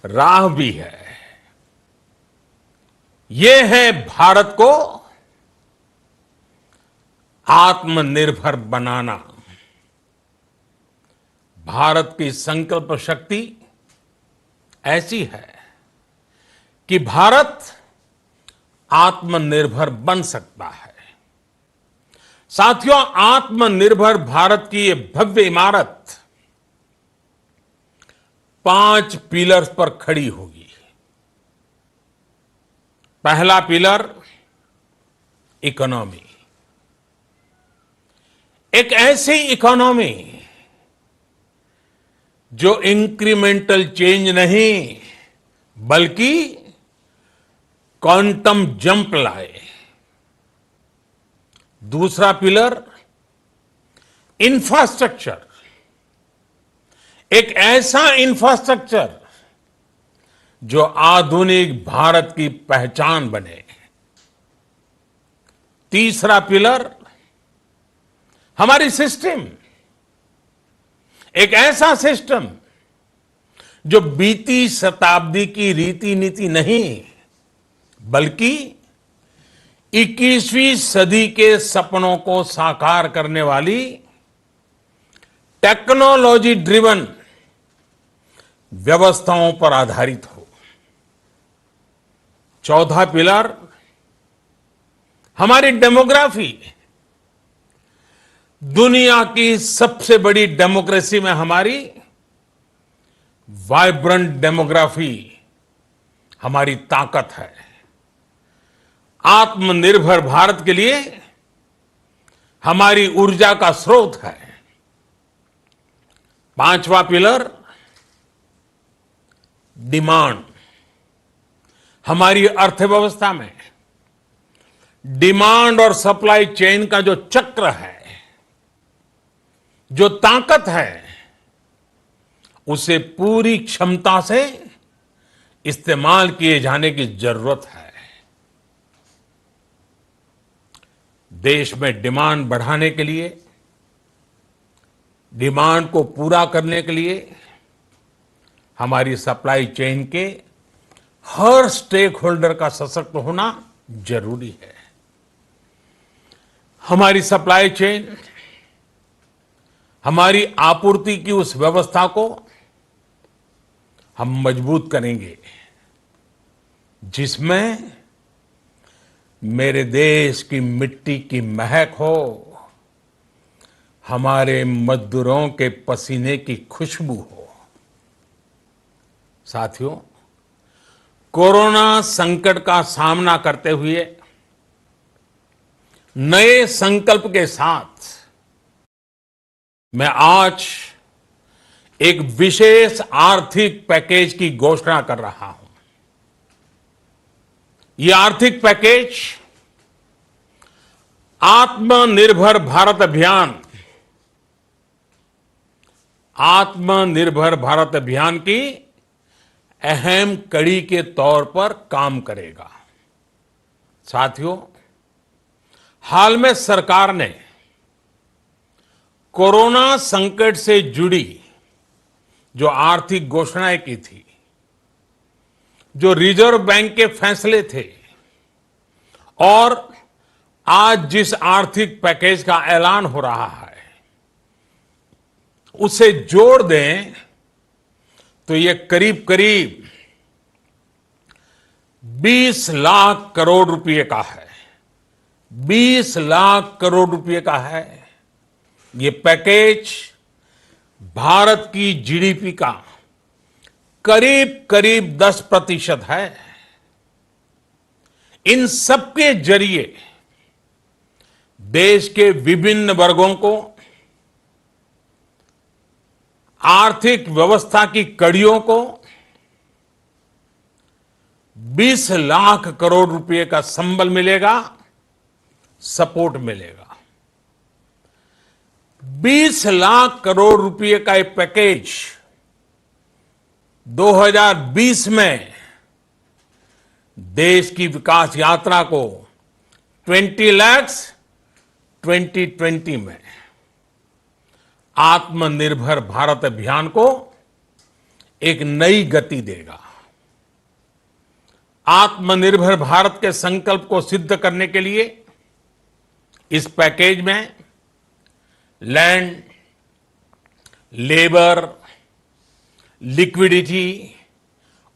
राह भी है। ये है भारत को आत्मनिर्भर बनाना। भारत की संकल्प शक्ति ऐसी है कि भारत आत्मनिर्भर बन सकता है। साथियों, आत्मनिर्भर भारत की ये भव्य इमारत 5 पिलर्स पर खड़ी होगी। पहला पिलर इकोनॉमी। एक ऐसी इकोनॉमी जो इंक्रीमेंटल चेंज नहीं बल्कि क्वांटम जंप लाए। दूसरा पिलर इंफ्रास्ट्रक्चर। एक ऐसा इंफ्रास्ट्रक्चर जो आधुनिक भारत की पहचान बने। तीसरा पिलर हमारी सिस्टम। एक ऐसा सिस्टम जो बीती शताब्दी की रीति नीति नहीं बल्कि 21वीं सदी के सपनों को साकार करने वाली टेक्नोलॉजी ड्रिवन व्यवस्थाओं पर आधारित हो। चौथा पिलर हमारी डेमोग्राफी। दुनिया की सबसे बड़ी डेमोक्रेसी में हमारी वाइब्रेंट डेमोग्राफी हमारी ताकत है। आत्मनिर्भर भारत के लिए हमारी ऊर्जा का स्रोत है। पांचवा पिलर डिमांड। हमारी अर्थव्यवस्था में डिमांड और सप्लाई चेन का जो चक्र है, जो ताकत है, उसे पूरी क्षमता से इस्तेमाल किए जाने की जरूरत है। देश में डिमांड बढ़ाने के लिए, डिमांड को पूरा करने के लिए हमारी सप्लाई चेन के हर स्टेक होल्डर का सशक्त होना जरूरी है। हमारी सप्लाई चेन, हमारी आपूर्ति की उस व्यवस्था को हम मजबूत करेंगे जिसमें मेरे देश की मिट्टी की महक हो, हमारे मजदूरों के पसीने की खुशबू हो। साथियों, कोरोना संकट का सामना करते हुए नए संकल्प के साथ मैं आज एक विशेष आर्थिक पैकेज की घोषणा कर रहा हूं। यह आर्थिक पैकेज आत्मनिर्भर भारत अभियान, आत्मनिर्भर भारत अभियान की अहम कड़ी के तौर पर काम करेगा। साथियों, हाल में सरकार ने कोरोना संकट से जुड़ी जो आर्थिक घोषणाएं की थी, जो रिजर्व बैंक के फैसले थे और आज जिस आर्थिक पैकेज का ऐलान हो रहा है, उसे जोड़ दें तो ये करीब करीब 20 लाख करोड़ रुपए का है। 20 लाख करोड़ रुपए का है। ये पैकेज भारत की जीडीपी का करीब करीब 10% है। इन सबके जरिए देश के विभिन्न वर्गों को आर्थिक व्यवस्था की कड़ियों को 20 लाख करोड़ रुपए का संबल मिलेगा, सपोर्ट मिलेगा। 20 लाख करोड़ रुपए का एक पैकेज 2020 में देश की विकास यात्रा को 20 लाख 2020 में आत्मनिर्भर भारत अभियान को एक नई गति देगा। आत्मनिर्भर भारत के संकल्प को सिद्ध करने के लिए इस पैकेज में लैंड, लेबर, लिक्विडिटी,